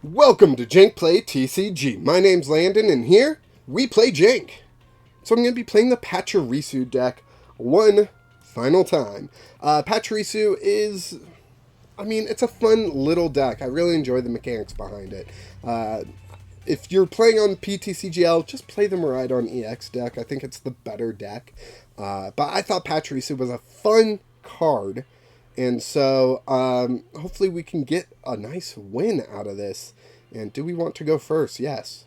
Welcome to Jank Play TCG. My name's Landon, and here we play Jank. So I'm going to be playing the Pachirisu deck one final time. Pachirisu is, it's a fun little deck. I really enjoy the mechanics behind it. If you're playing on PTCGL, just play the Raikou EX deck. I think it's the better deck. But I thought Pachirisu was a fun card. And so, hopefully we can get a nice win out of this. And do we want to go first? Yes.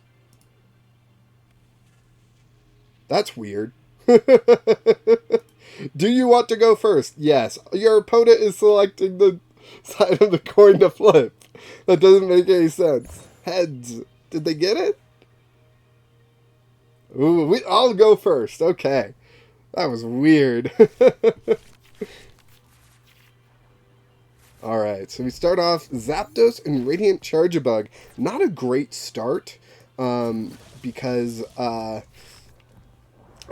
That's weird. Do you want to go first? Yes. Your opponent is selecting the side of the coin to flip. That doesn't make any sense. Heads. Did they get it? Ooh, I'll go first. Okay. That was weird. Alright, so we start off Zapdos and Radiant Charjabug. Not a great start, because,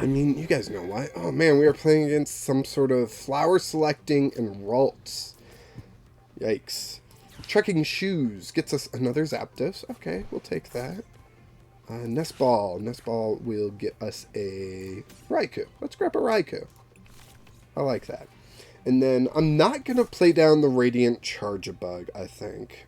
you guys know why. Oh man, we are playing against some sort of flower selecting and Ralts. Yikes. Trekking Shoes gets us another Zapdos. Okay, we'll take that. Nest Ball. Nest Ball will get us a Raikou. Let's grab a Raikou. I like that. And then I'm not going to play down the Radiant Charjabug, I think.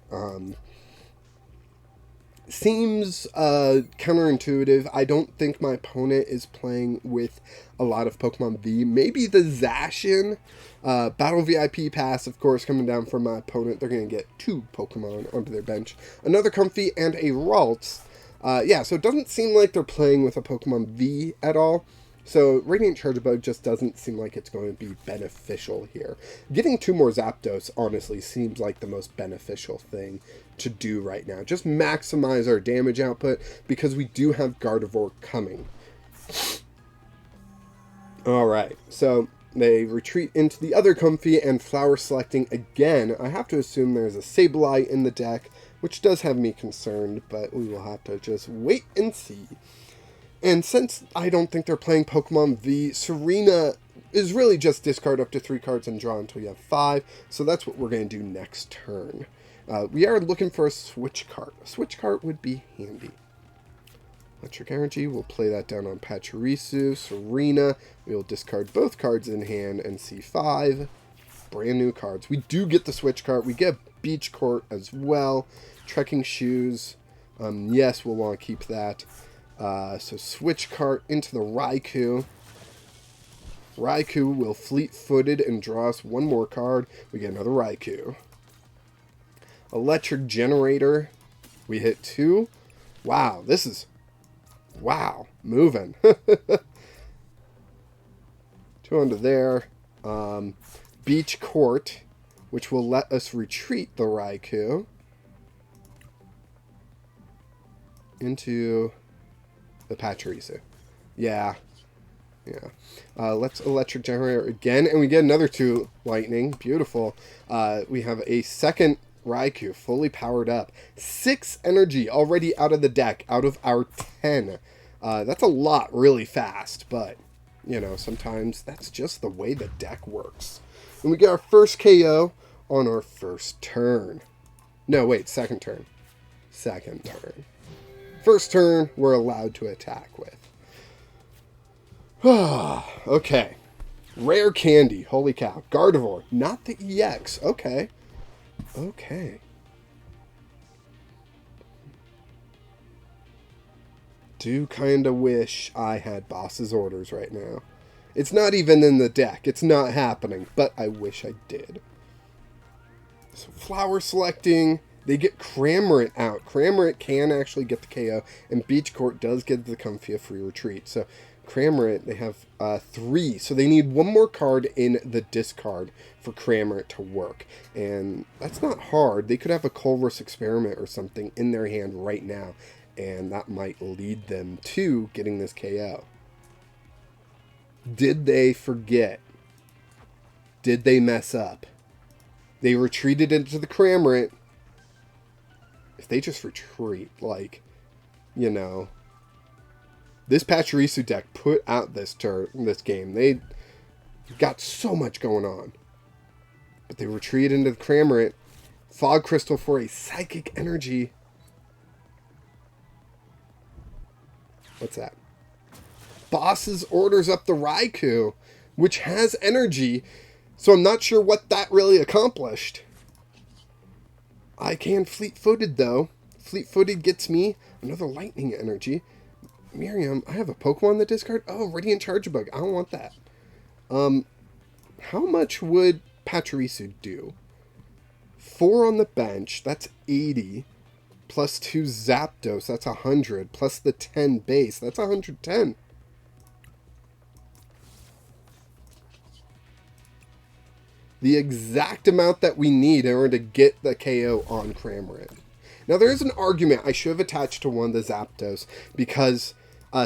Seems counterintuitive. I don't think my opponent is playing with a lot of Pokemon V. Maybe the Zacian. Battle VIP pass, of course, coming down from my opponent. They're going to get 2 Pokemon onto their bench. Another Comfy and a Ralts. So it doesn't seem like they're playing with a Pokemon V at all. So, Radiant Charjabug just doesn't seem like it's going to be beneficial here. Getting 2 more Zapdos, honestly, seems like the most beneficial thing to do right now. Just maximize our damage output, because we do have Gardevoir coming. Alright, so they retreat into the other Comfy and flower selecting again. I have to assume there's a Sableye in the deck, which does have me concerned, but we will have to just wait and see. And since I don't think they're playing Pokemon V, Serena is really just discard up to 3 cards and draw until you have 5. So that's what we're going to do next turn. We are looking for a Switch Cart. A Switch Cart would be handy. Electric Energy, we'll play that down on Pachirisu. Serena, we'll discard both cards in hand and see 5. Brand new cards. We do get the Switch Cart. We get Beach Court as well. Trekking Shoes. Yes, we'll want to keep that. So Switch Cart into the Raikou. Raikou will fleet-footed and draw us 1 more card. We get another Raikou. Electric Generator. We hit 2. Wow, this is... Wow, moving. 2 onto there. Beach Court, which will let us retreat the Raikou into... the Pachirisu. Yeah. Let's Electric Generator again, and we get another 2 Lightning. Beautiful. We have a second Raikou, fully powered up. 6 energy already out of the deck, out of our 10. That's a lot really fast, but, sometimes that's just the way the deck works. And we get our first KO on our first turn. No, wait, second turn. Second turn. First turn, we're allowed to attack with. Okay. Rare Candy. Holy cow. Gardevoir. Not the EX. Okay. Okay. Do kind of wish I had boss's orders right now. It's not even in the deck. It's not happening. But I wish I did. So flower selecting... They get Cramorant out. Cramorant can actually get the KO, and Beach Court does get the Comfy a free retreat. So Cramorant, they have 3. So they need 1 more card in the discard for Cramorant to work. And that's not hard. They could have a Colress Experiment or something in their hand right now, and that might lead them to getting this KO. Did they forget? Did they mess up? They retreated into the Cramorant. If they just retreat, this Pachirisu deck put out this game. They got so much going on. But they retreat into the Cramorant. Fog Crystal for a Psychic Energy. What's that? Boss's orders up the Raikou, which has energy, so I'm not sure what that really accomplished. I can fleet-footed, though. Fleet-footed gets me another lightning energy. Miriam, I have a Pokemon that discard. Oh, Radiant Charjabug. I don't want that. How much would Pachirisu do? 4 on the bench. That's 80. Plus 2 Zapdos. That's 100. Plus the 10 base. That's 110. The exact amount that we need in order to get the KO on Cramorant. Now, there is an argument I should have attached to one of the Zapdos, because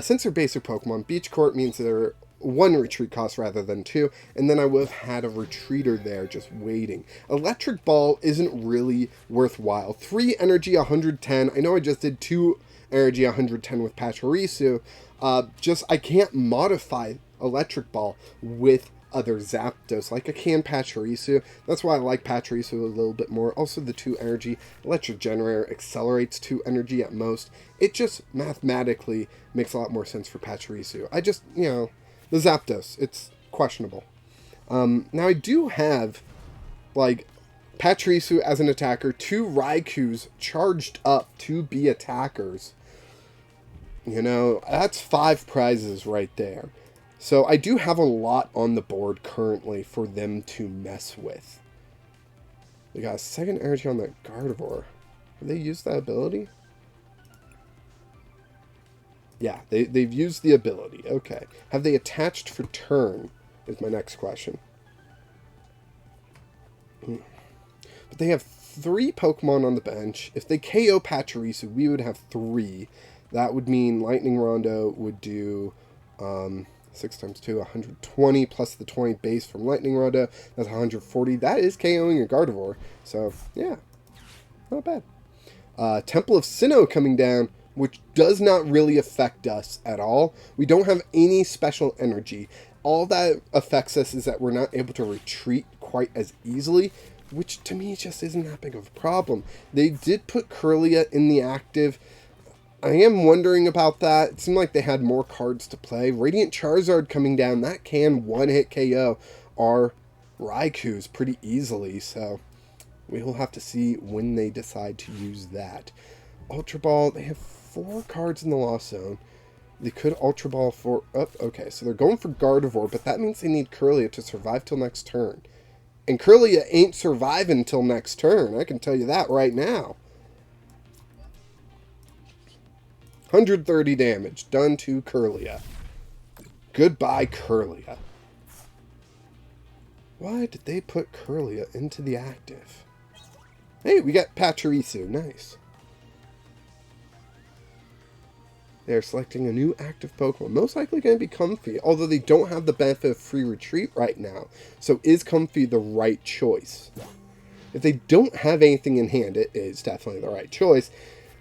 since they're basic Pokemon, Beach Court means they're 1 retreat cost rather than 2, and then I would have had a retreater there just waiting. Electric Ball isn't really worthwhile. 3 energy, 110. I know I just did 2 energy, 110 with Pachirisu. I can't modify Electric Ball with other Zapdos like I can Pachirisu. That's why I like Pachirisu a little bit more. Also, the 2 energy. Electric Generator accelerates 2 energy at most. It just mathematically makes a lot more sense for Pachirisu. I just, the Zapdos, it's questionable. Now I do have, Pachirisu as an attacker, 2 Raikous charged up to be attackers. That's 5 prizes right there. So I do have a lot on the board currently for them to mess with. They got a 2nd energy on the Gardevoir. Have they used that ability? Yeah, they've used the ability. Okay. Have they attached for turn is my next question. But they have 3 Pokemon on the bench. If they KO Pachirisu, we would have 3. That would mean Lightning Rondo would do 6 times 2, 120, plus the 20 base from Lightning Rondo. That's 140. That is KOing a Gardevoir. So, yeah. Not bad. Temple of Sinnoh coming down, which does not really affect us at all. We don't have any special energy. All that affects us is that we're not able to retreat quite as easily, which to me just isn't that big of a problem. They did put Kirlia in the active. I am wondering about that. It seemed like they had more cards to play. Radiant Charizard coming down, that can one-hit KO our Raikous pretty easily, so we will have to see when they decide to use that. Ultra Ball, they have 4 cards in the Lost Zone. They could Ultra Ball for... Oh, okay, so they're going for Gardevoir, but that means they need Kirlia to survive till next turn. And Kirlia ain't surviving till next turn, I can tell you that right now. 130 damage done to Kirlia. Goodbye, Kirlia. Why did they put Kirlia into the active? Hey, we got Pachirisu. Nice. They're selecting a new active Pokemon. Most likely going to be Comfey, although they don't have the benefit of free retreat right now. So is Comfey the right choice? If they don't have anything in hand, it is definitely the right choice.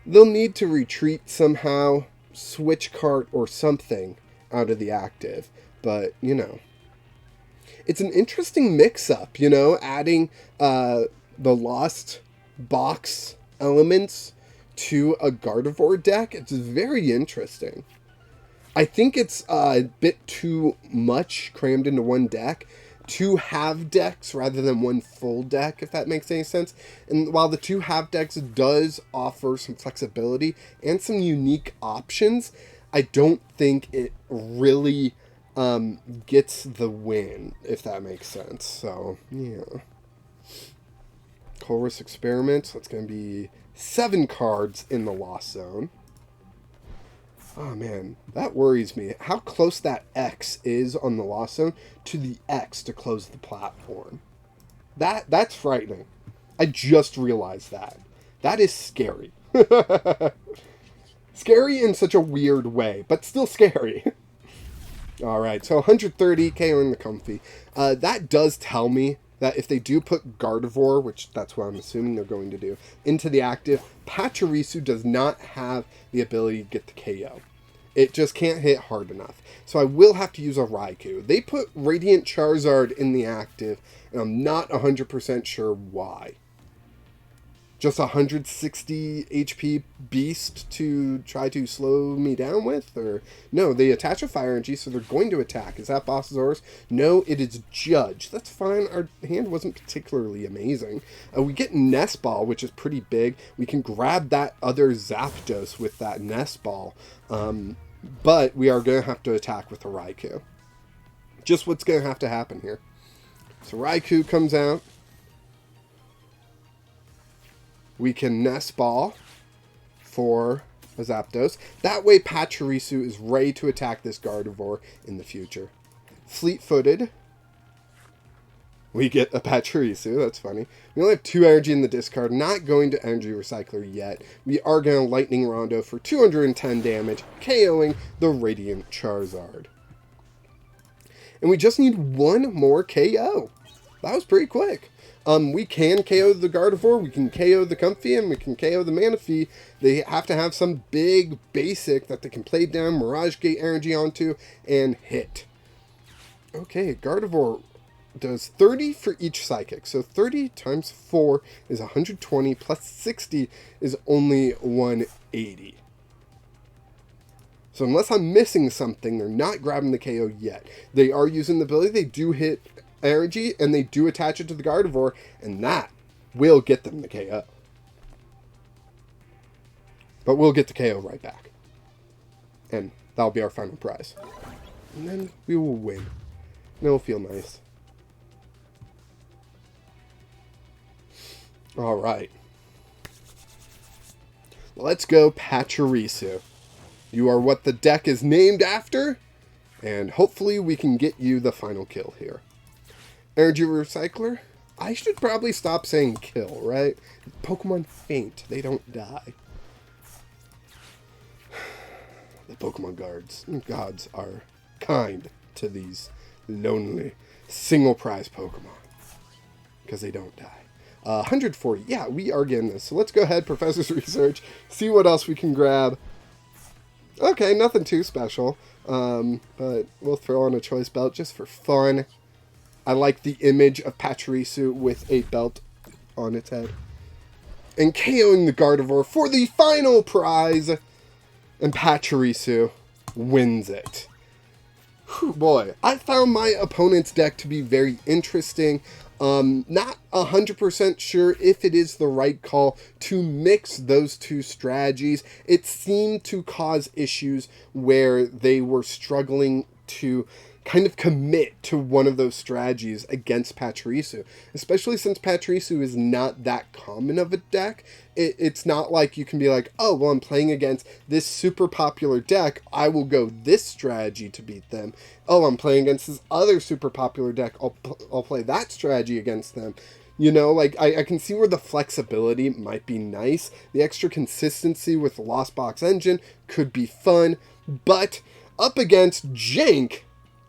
They'll need to retreat somehow, Switch Cart or something out of the active. But, it's an interesting mix-up, adding the Lost Box elements to a Gardevoir deck. It's very interesting. I think it's a bit too much crammed into one deck. 2 half decks rather than 1 full deck, if that makes any sense. And while the 2 half decks does offer some flexibility and some unique options, I don't think it really gets the win, if that makes sense. So, yeah. Colress Experiments, that's going to be 7 cards in the Lost Zone. Oh man, that worries me. How close that X is on the Lost Zone to the X to close the platform. That's frightening. I just realized that. That is scary. Scary in such a weird way, but still scary. Alright, so 130 KOing the Comfey. That does tell me that if they do put Gardevoir, which that's what I'm assuming they're going to do, into the active, Pachirisu does not have the ability to get the KO. It just can't hit hard enough. So I will have to use a Raikou. They put Radiant Charizard in the active, and I'm not 100% sure why. just 160 HP beast to try to slow me down with? Or no, they attach a fire energy, so they're going to attack. Is that Bossasaurus? No, it is Judge. That's fine. Our hand wasn't particularly amazing. We get Nest Ball, which is pretty big. We can grab that other Zapdos with that Nest Ball. But we are going to have to attack with a Raikou. Just what's going to have to happen here. So Raikou comes out. We can Nest Ball for a Zapdos. That way Pachirisu is ready to attack this Gardevoir in the future. Fleet-footed. We get a Pachirisu. That's funny. We only have 2 energy in the discard. Not going to Energy Recycler yet. We are going to Lightning Rondo for 210 damage, KOing the Radiant Charzard. And we just need 1 more KO. That was pretty quick. We can KO the Gardevoir, we can KO the Comfey, and we can KO the Manaphy. They have to have some big basic that they can play down Mirage Gate energy onto and hit. Okay, Gardevoir does 30 for each Psychic. So 30 times 4 is 120, plus 60 is only 180. So unless I'm missing something, they're not grabbing the KO yet. They are using the ability, they do hit energy, and they do attach it to the Gardevoir, and that will get them the KO. But we'll get the KO right back. And that'll be our final prize. And then we will win. And it'll feel nice. Alright. Let's go Pachirisu. You are what the deck is named after, and hopefully we can get you the final kill here. Energy Recycler? I should probably stop saying kill, right? Pokemon faint. They don't die. The Pokemon gods are kind to these lonely, single prize Pokemon. Because they don't die. 140. Yeah, we are getting this. So let's go ahead, Professor's Research, see what else we can grab. Okay, nothing too special. But we'll throw on a Choice Belt just for fun. I like the image of Pachirisu with a belt on its head. And KOing the Gardevoir for the final prize. And Pachirisu wins it. Whew, boy, I found my opponent's deck to be very interesting. Not 100% sure if it is the right call to mix those two strategies. It seemed to cause issues where they were struggling to kind of commit to one of those strategies against Pachirisu, especially since Pachirisu is not that common of a deck. It's not like you can be like, oh, well, I'm playing against this super popular deck, I will go this strategy to beat them. Oh, I'm playing against this other super popular deck, I'll play that strategy against them. You know, like, I can see where the flexibility might be nice. The extra consistency with the Lost Box engine could be fun, but up against Jank,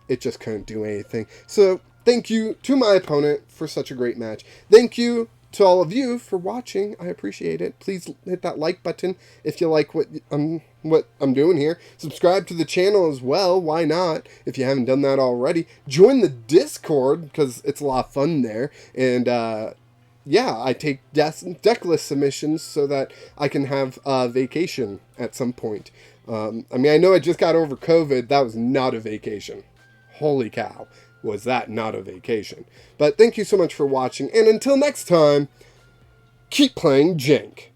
it just couldn't do anything. So thank you to my opponent for such a great match. Thank you to all of you for watching. I appreciate it. Please hit that like button if you like what I'm doing here. Subscribe to the channel as well. Why not? If you haven't done that already. Join the Discord because it's a lot of fun there. And yeah, I take deck list submissions so that I can have a vacation at some point. I mean, I know I just got over COVID. That was not a vacation. Holy cow, was that not a vacation. But thank you so much for watching, and until next time, keep playing Jank.